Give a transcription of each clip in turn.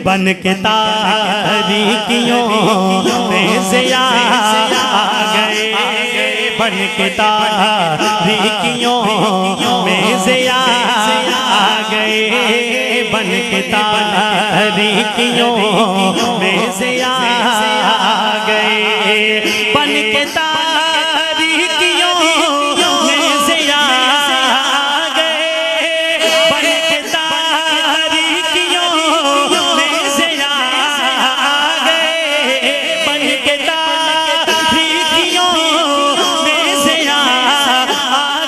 बन के तारीकियों में से आ गए, बन के तारीकियों में से आ गए, बन के तारीकियों में से आ गए, बन के तारीकियों में से आ गए, बन के तारीकियों में से आ गए, बन के तारीकियों में से आ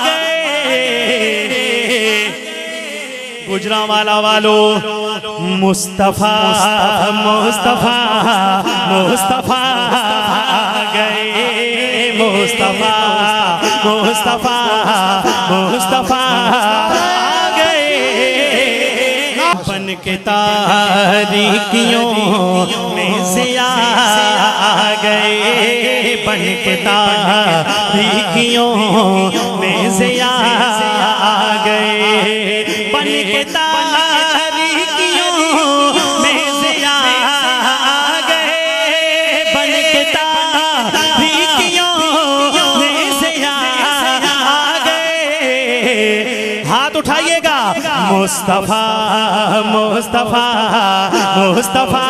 गए। गुजरांवाला वालों, मुस्तफा मुस्तफा मुस्तफा गए, मुस्तफा मुस्तफा मुस्तफा गए, बन के तारीकियों में से आ गए, बन के तारीकियों में से आ गए, बन के तारीकियों में से आ गए, बन के तारीकियों में से आ गए। हाथ उठाइएगा। मुस्तफा मुस्तफा मुस्तफा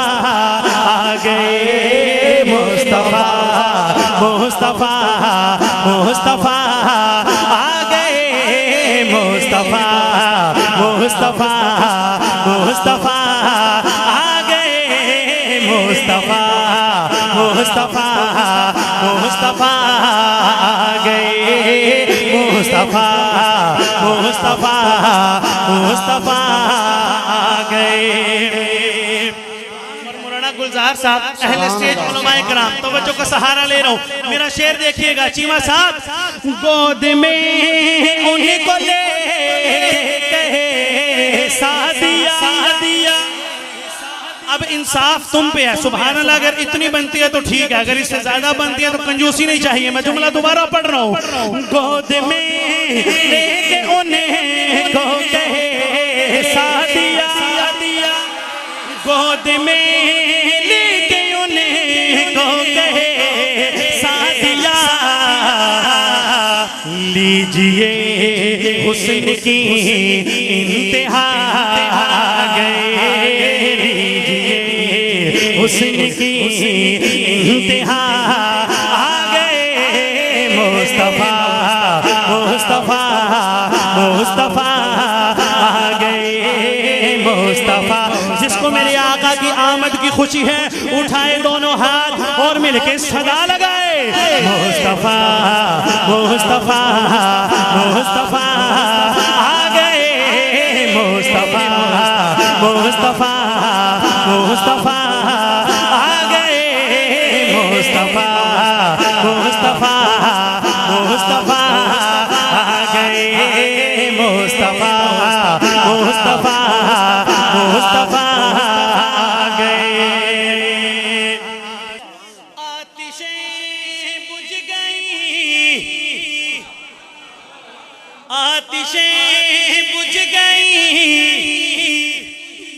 आ गए, मुस्तफा मुस्तफा मुस्तफा आ गए, मुस्तफा मुस्तफा मुस्तफा आ गए, मुस्तफा मुस्तफा मुस्तफा आ गए, मुस्तफा मुस्तफा मुस्तफा आ गए। गुलजार साहब, अहले स्टेज, उलमाए कराम, तवज्जो का सहारा ले रहा हूँ, मेरा शेर देखिएगा। चीमा साहब, गोद में उन्हीं को ले कहे सादिया। अब इंसाफ तुम पे है, सुभान अल्लाह। अगर इतनी बनती है तो ठीक है, अगर इससे ज्यादा बनती है तो कंजूसी नहीं चाहिए। मैं जुमला दोबारा पढ़ रहा हूँ। गोद में लेके उन्हें को कहे सादिया, गोद में लेके उन्हें को कहे सादिया। लीजिए हुस्न की इंतहा गए, हुस्न की इंतहा आ गए, मुस्तफा मुस्तफा मुस्तफा आ गए, मुस्तफा। जिसको मेरे आका की आमद की खुशी है, उठाए दोनों हाथ और मिलके सदा लगाए, मुस्तफा मुस्तफा मुस्तफा आ गए, मुस्तफा मुस्तफा मुस्तफा आ गए, मुस्तफा मुस्तफा मुस्तफा आ गए, मुस्तफा मुस्तफा मुस्तफा आ गए। आतिशें बुझ गई, आतिशें बुझ गई,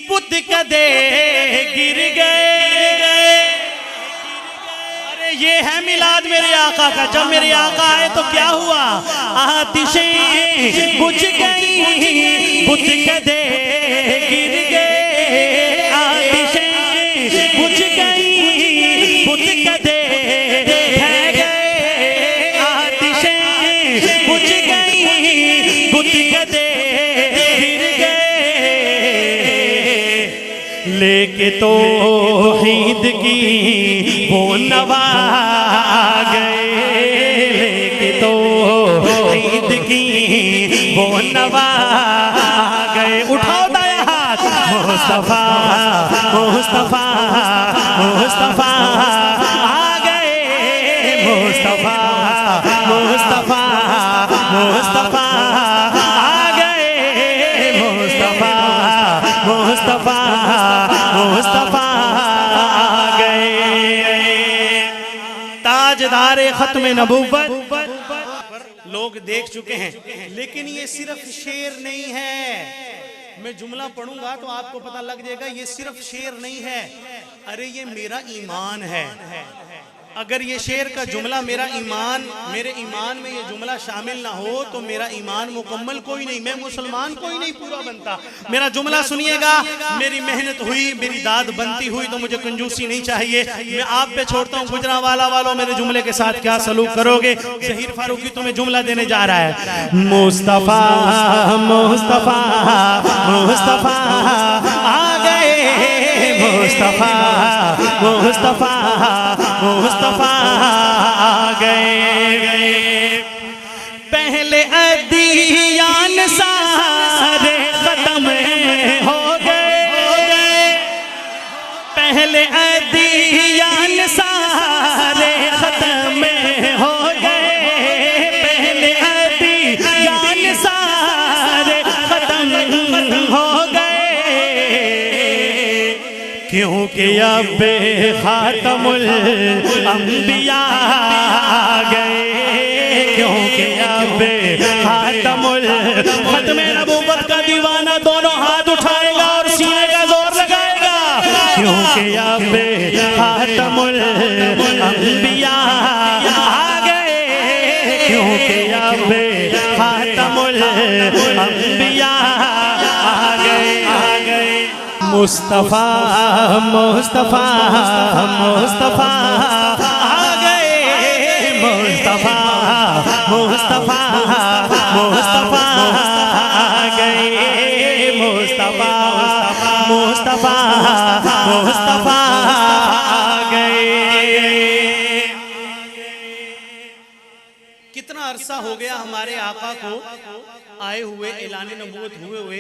बुत कदे गिर गए। अरे ये है मिलाद मेरे आका का। जब मेरे आका आए तो क्या हुआ? आतिशें बुझ गई, बुत कदे गिर गए, आतिशें बुझ गई, बुत कदे ढह गए, आतिशें बुझ गई, बुत कदे गिर गए। लेके तो ईद की वो नवा गए, लेके तो ईद की वो नवा गए। उठाओ दाया हाथ। मुस्तफा मुस्तफा मुस्तफा आ गए, मुस्तफा मुस्तफा मुस्तफा आ गए, मुस्तफा मुस्तफा मुस्तफा आ गए। ताजदारे खत्म नबूवत लोग देख चुके हैं, लेकिन ये सिर्फ शेर नहीं है, मैं जुमला पढ़ूंगा तो आपको पता लग जाएगा ये सिर्फ शेर नहीं है, अरे ये मेरा ईमान है। अगर ये शेर का जुमला मेरे ईमान में ये जुमला शामिल ना हो तो मेरा ईमान मुकम्मल कोई नहीं, मैं मुसलमान कोई नहीं पूरा बनता। मेरा जुमला सुनिएगा, मेरी मेहनत हुई, मेरी दाद बनती हुई तो मुझे कंजूसी नहीं चाहिए। मैं आप पे छोड़ता हूँ, गुजरांवाला वालों मेरे जुमले के साथ क्या सलूक करोगे। ज़हीर फारूकी तुम्हें जुमला देने जा रहा है। मुस्तफा मुस्तफा मुस्तफा आ गए, मुस्तफा मुस्तफा मुस्तफा आ गए। पहले अदियान सारे खत्म हो गए, पहले अदियान सारे खत्म हो गए, पहले अदियान सारे खत्म हो गए, क्योंकि अब खातमुल अंबिया आ गए, क्योंकि अब खातमुल खत्म नबूवत का दीवाना दोनों हाथ उठाएगा और सीने का जोर लगाएगा, क्योंकि अब खातमुल अंबिया आ गए, क्योंकि अब खातमुल अंबिया आ गए। मुस्तफा मुस्तफा मुस्तफा आ गए, मुस्तफा मुस्तफा मुस्तफा आ गए, मुस्तफा मुस्तफा मुस्तफा आ गए। कितना अरसा हो गया हमारे आका को आए हुए, ऐलान नबूवत हुए,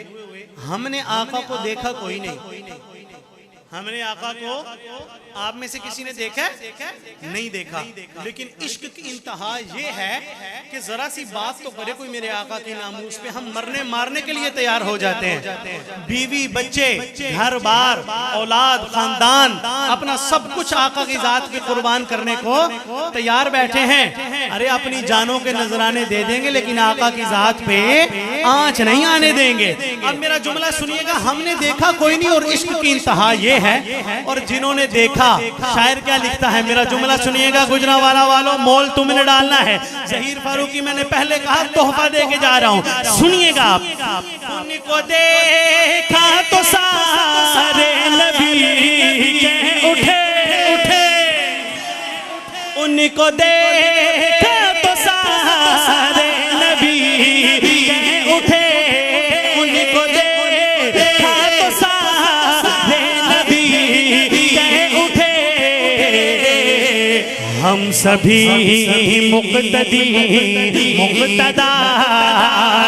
हमने आका को देखा कोई नहीं। हमने आका को आप में से किसी ने देखा? नहीं देखा। लेकिन इश्क की इंतहा ये है कि जरा सी बात तो करे कोई मेरे आका के नामूस पे, हम मरने मारने के लिए तैयार हो जाते हैं। बीवी बच्चे घर बार औलाद खानदान अपना सब कुछ आका की जात की कुर्बान करने को तैयार बैठे हैं। अरे अपनी जानों के नजराने दे देंगे लेकिन आका की जात पे आंच नहीं आने देंगे। अब मेरा जुमला सुनिएगा, हमने देखा कोई नहीं और इश्क की इंतहा ये है, और जिन्होंने देखा, शायर क्या लिखता है, मेरा जुमला सुनिएगा गुजरांवाला वालों, मोल तुमने डालना है। ज़हीर फारूकी मैंने पहले कहा तोहफा दे के जा रहा हूं, सुनिएगा आप। उनको देखा तो सारे नबी के उठे उठे, उनको देखा तो सारे नबी के उठे, उनको देखा तो सारे नबी के उठे, हम सभी मुक्तदी मुक्तदा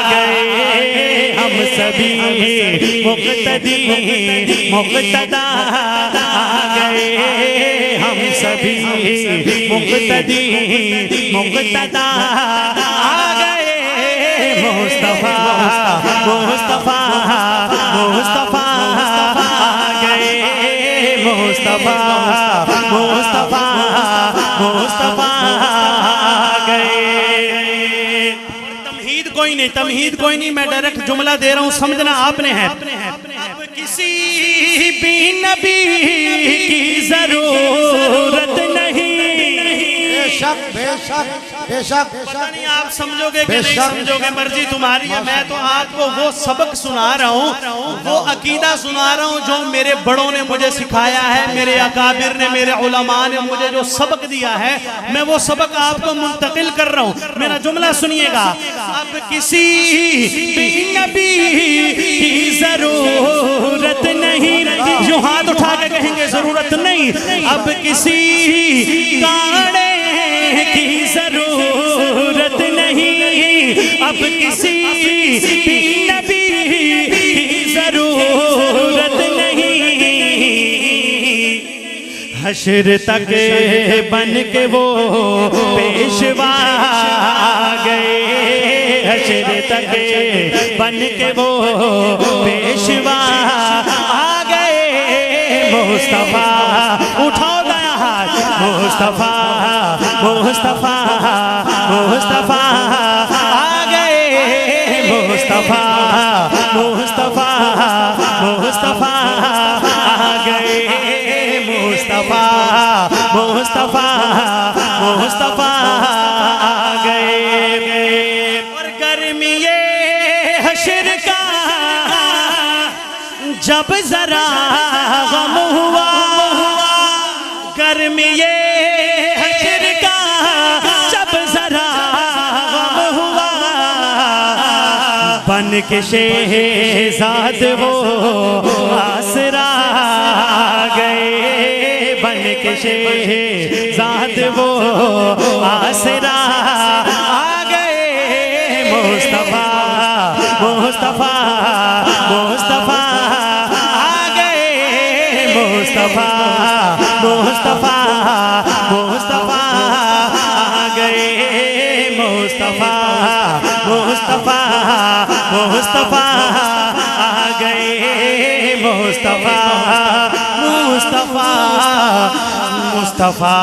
गए, हम सभी मुक्तदी मुक्तदा गए, हम सभी मुक्तदी मुक्तदा आ गए। मुस्तफा मुस्तफा मुस्तफा आ गए, मुस्तफा मुस्तफा मुस्तफा आ गए। तमहीद कोई नहीं, तमहीद कोई नहीं, मैं डायरेक्ट जुमला दे रहा हूं, समझना आपने है। अब किसी भी नबी की जरूरत नहीं, बेशक बेशक बेशक नहीं आप समझोगे कि नहीं समझोगे, मर्जी तुम्हारी है। मैं तो आपको वो सबक सुना रहा हूँ, वो अकीदा सुना रहा हूँ जो मेरे बड़ों ने मुझे सिखाया है, मेरे अकाबिर ने, मेरे उलमा ने मुझे जो सबक दिया है, मैं वो सबक आपको मुंतकिल कर रहा हूँ। मेरा जुमला सुनिएगा, अब किसी भी नबी की जरूरत नहीं, जो हाथ उठा के कहेंगे जरूरत नहीं, अब किसी कांडे की जरूरत नहीं, अब किसी भी नबी की जरूरत नहीं, हश्र तक बन के वो पेशवा गए, हश्र तक बन के वो पेशवा आ गए। मुस्तफा उठाओ गया हाथ, मुस्तफा मुस्तफा मुस्तफा आ गए, मुस्तफा मुस्तफा मुस्तफा आ गए, मुस्तफा मुस्तफा मुस्तफा आ गए। और गर्मी हशर का जब जरा गम हुआ, गर्मी हशर का जब जरा गम हुआ, बन के शेहज़ाद वो आसरा गए, बन के शेहज़ाद वो आसरा आ गए। मुस्तफा मुस्तफा मुस्तफा आ गए, मुस्तफा मुस्तफा मुस्तफा आ गए, मुस्तफा मुस्तफा मुस्तफा आ गए, मुस्तफा मुस्तफा मुस्तफा